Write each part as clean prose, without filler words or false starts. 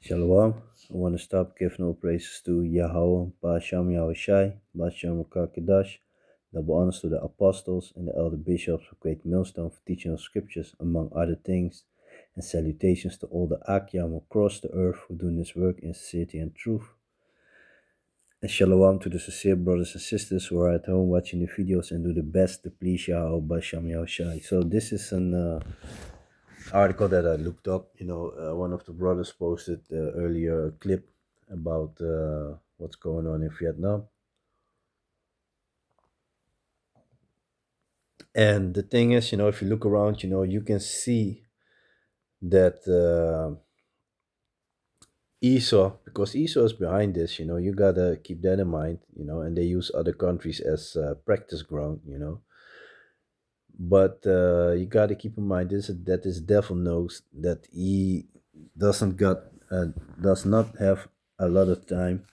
Shalom. I want to stop giving all praises to Yahweh, Ba'asham Yahushai, Ba'asham Kakedash, double honors to the apostles and the elder bishops of Great Millstone for teaching of scriptures, among other things, and salutations to all the Akyam across the earth who do this work in sincerity and truth. And shalom to the sincere brothers and sisters who are at home watching the videos and do the best to please Yahweh, Ba'asham Yahushai. So this is an article that I looked up. One of the brothers posted earlier a clip about what's going on in Vietnam. And the thing is, if you look around, you can see that Esau, because Esau is behind this, you gotta keep that in mind, and they use other countries as practice ground, But you gotta keep in mind that this devil knows that he doesn't got does not have a lot of time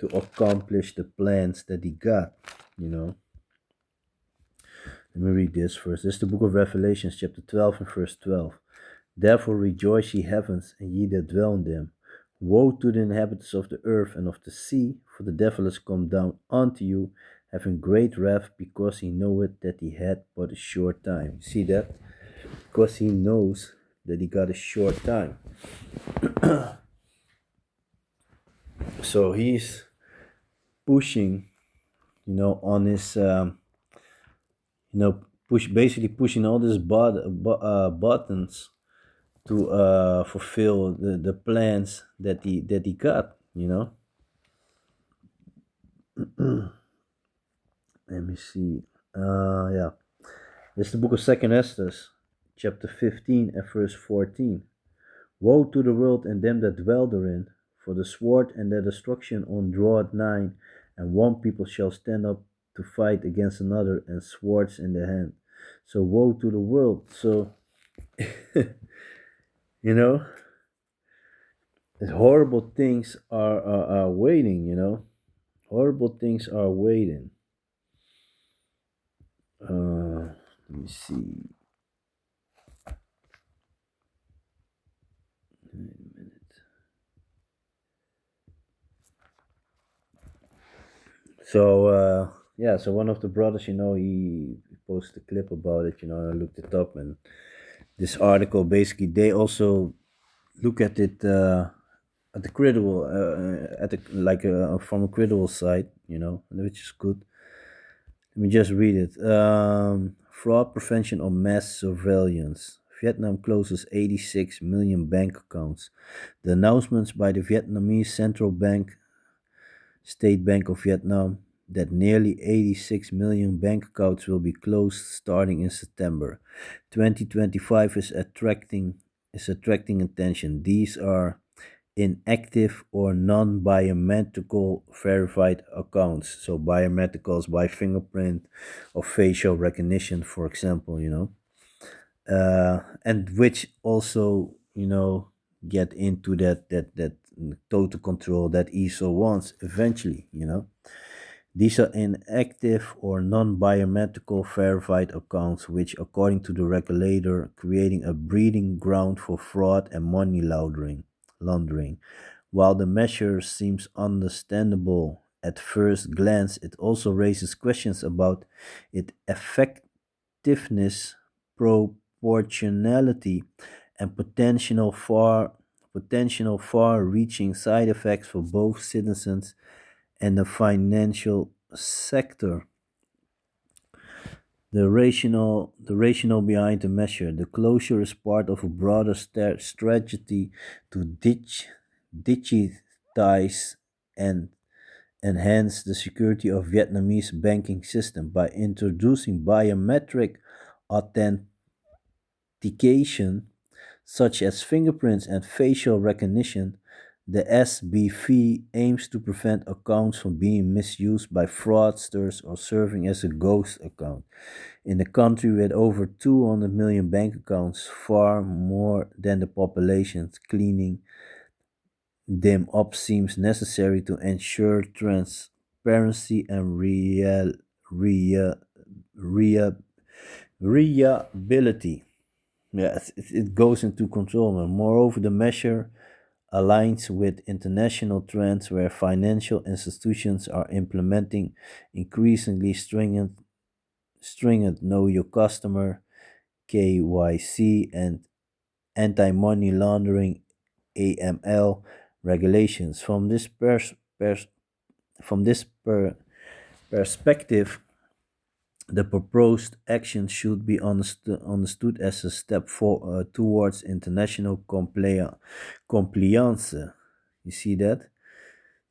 to accomplish the plans that he got, you know. Let me read this first. This is the book of Revelations, chapter 12 and verse 12. Therefore rejoice, ye heavens, and ye that dwell in them. Woe to the inhabitants of the earth and of the sea, for the devil is come down unto you, having great wrath, because he knoweth that he had but a short time. See that? Because he knows that he got a short time. So he's pushing, on his basically pushing all these buttons to fulfill the plans that he got. Let me see. Yeah, this is the book of Second Esther, chapter 15 and verse 14. Woe to the world and them that dwell therein, for the sword and their destruction on draweth nigh, and one people shall stand up to fight against another, and swords in their hand. So woe to the world. So, you know, horrible things are waiting, Horrible things are waiting. Let me see. Wait a minute. So so one of the brothers, he posted a clip about it, I looked it up, and this article basically they also look at it at the critical from a critical side, which is good. Let me just read it. Fraud prevention or mass surveillance. Vietnam closes 86 million bank accounts. The announcements by the Vietnamese Central Bank, State Bank of Vietnam, that nearly 86 million bank accounts will be closed starting in September 2025 is attracting attention. These are inactive or non-biometrical verified accounts. So biometricals by fingerprint or facial recognition, for example, and which also, get into that total control that ESO wants eventually, These are inactive or non-biometrical verified accounts which, according to the regulator, creating a breeding ground for fraud and money laundering. While the measure seems understandable at first glance, it also raises questions about its effectiveness, proportionality, and potential far-reaching side effects for both citizens and the financial sector. The rationale behind the measure. The closure is part of a broader strategy to digitize and enhance the security of Vietnamese banking system by introducing biometric authentication such as fingerprints and facial recognition. The SBV aims to prevent accounts from being misused by fraudsters or serving as a ghost account. In a country with over 200 million bank accounts, far more than the population, cleaning them up seems necessary to ensure transparency and rea- rea- reliability. Yeah, it goes into control. And moreover, the measure aligns with international trends where financial institutions are implementing increasingly stringent know your customer KYC and anti-money laundering AML regulations. From this perspective, the proposed action should be understood as a step towards international compliance. You see that?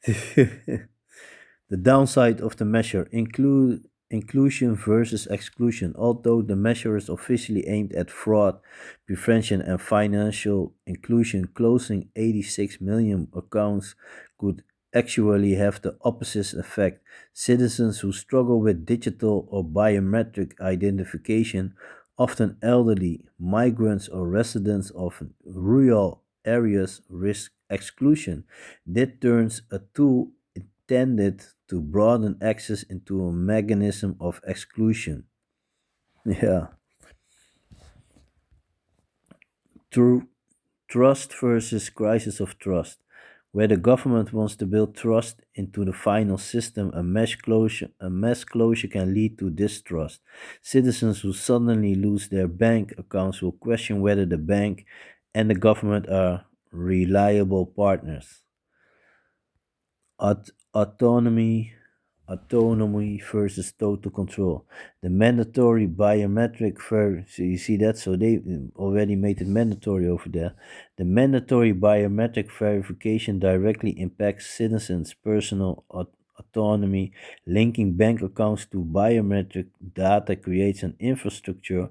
The downside of the measure inclusion versus exclusion. Although the measure is officially aimed at fraud prevention and financial inclusion, closing 86 million accounts could actually have the opposite effect. Citizens who struggle with digital or biometric identification, often elderly, migrants, or residents of rural areas, risk exclusion. That turns a tool intended to broaden access into a mechanism of exclusion. Yeah. True. Trust versus crisis of trust. Where the government wants to build trust into the final system, a mass closure can lead to distrust. Citizens who suddenly lose their bank accounts will question whether the bank and the government are reliable partners. Autonomy, autonomy versus total control. The mandatory biometric so you see that, so they already made it mandatory over there. The mandatory biometric verification directly impacts citizens' personal autonomy. Linking bank accounts to biometric data creates an infrastructure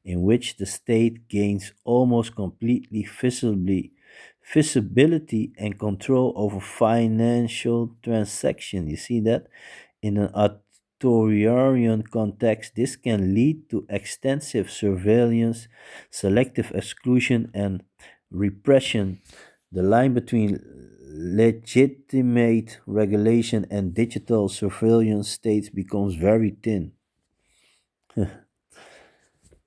in which the state gains almost completely visibility and control over financial transactions. You see that? In an authoritarian context, this can lead to extensive surveillance, selective exclusion, and repression. The line between legitimate regulation and digital surveillance states becomes very thin.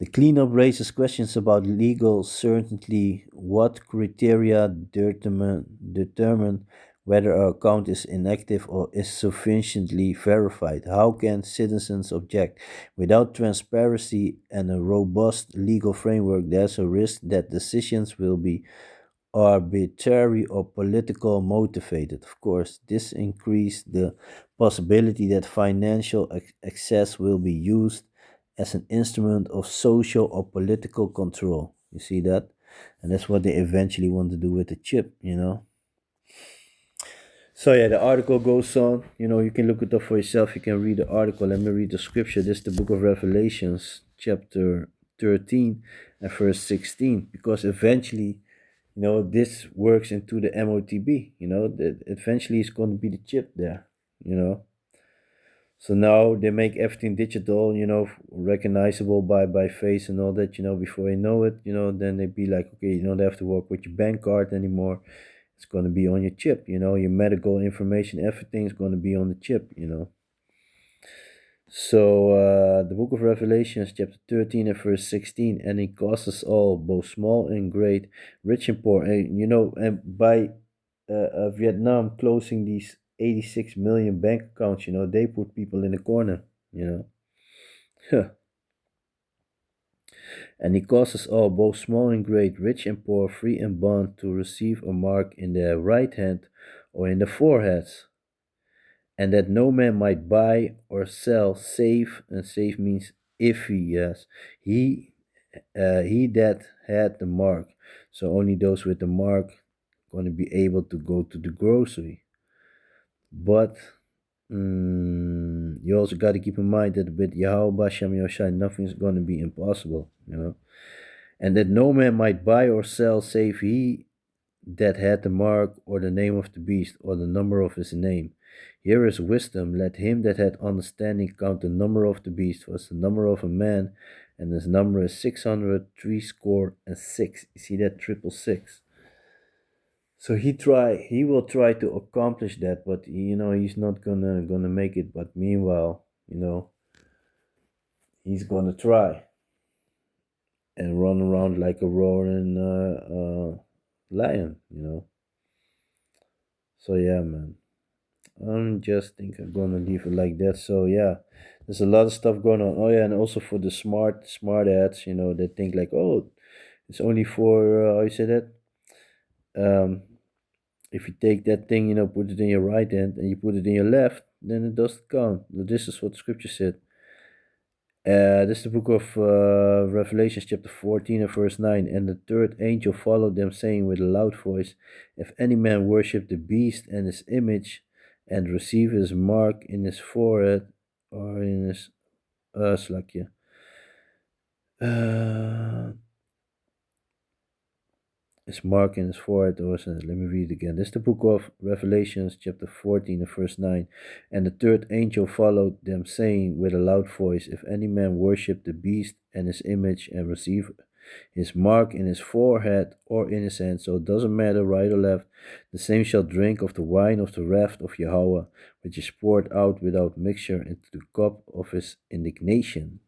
The cleanup raises questions about legal certainty. What criteria determine whether an account is inactive or is sufficiently verified? How can citizens object? Without transparency and a robust legal framework, there's a risk that decisions will be arbitrary or political motivated. Of course, this increased the possibility that financial access will be used as an instrument of social or political control. You see that? And that's what they eventually want to do with the chip. So yeah, the article goes on. You can look it up for yourself. You can read the article. Let me read the scripture. This is the book of Revelations, chapter 13 and verse 16. Because eventually, this works into the M.O.T.B. That eventually it's going to be the chip there. You know. So now they make everything digital, recognizable by face and all that, before you know it, then they be like, okay, you don't have to work with your bank card anymore. It's going to be on your chip, your medical information, everything's going to be on the chip. So the book of Revelations, chapter 13 and verse 16, and it costs us all, both small and great, rich and poor. And by Vietnam closing these 86 million bank accounts, they put people in the corner, you know. And he caused us all, both small and great, rich and poor, free and bond, to receive a mark in their right hand or in the foreheads, and that no man might buy or sell, save, and save means if he, yes, he that had the mark. So only those with the mark going to be able to go to the grocery. But you also got to keep in mind that with Yahweh Shem Yoshai, nothing is going to be impossible. And that no man might buy or sell save he that had the mark or the name of the beast or the number of his name. Here is wisdom. Let him that had understanding count the number of the beast, was the number of a man, and his number is 600 You see that, triple six. So he will try to accomplish that, but he's not gonna make it. But meanwhile, he's gonna try and run around like a roaring lion. So yeah, man. I'm just think I'm gonna leave it like that. So yeah, there's a lot of stuff going on. Oh yeah, and also for the smart ads, they think like, oh, it's only for how you say that. Um, if you take that thing, put it in your right hand and you put it in your left, then it doesn't count. This is what Scripture said. This is the book of Revelation, chapter 14 and verse 9. And the third angel followed them, saying with a loud voice, if any man worship the beast and his image, and receive his mark in his forehead or in his slakje. Uh, his mark in his forehead or something. Let me read it again. This is the book of Revelations, chapter 14 and verse 9. And the third angel followed them, saying with a loud voice, if any man worship the beast and his image and receive his mark in his forehead or in his hand, so it doesn't matter right or left, the same shall drink of the wine of the wrath of Yahweh, which is poured out without mixture into the cup of his indignation,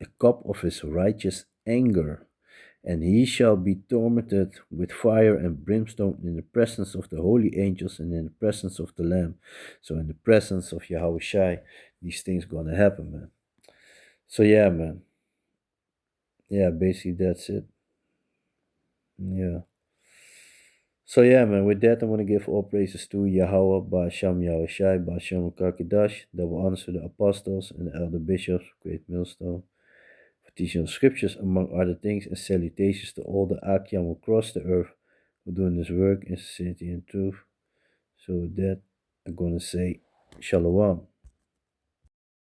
the cup of his righteous anger. And he shall be tormented with fire and brimstone in the presence of the holy angels and in the presence of the Lamb. So in the presence of Yahweh Shai, these things gonna happen, man. So yeah, man. Yeah, basically that's it. Yeah. So yeah, man. With that, I want to give all praises to Yahweh, Ba'asham Yahweh Shai, Ba'asham Karkadash, double honors to the apostles and the elder bishops, great millstone, for teaching the scriptures, among other things, and salutations to all the Akyam across the earth who doing this work in sincerity and truth. So with that, I'm gonna say Shalom.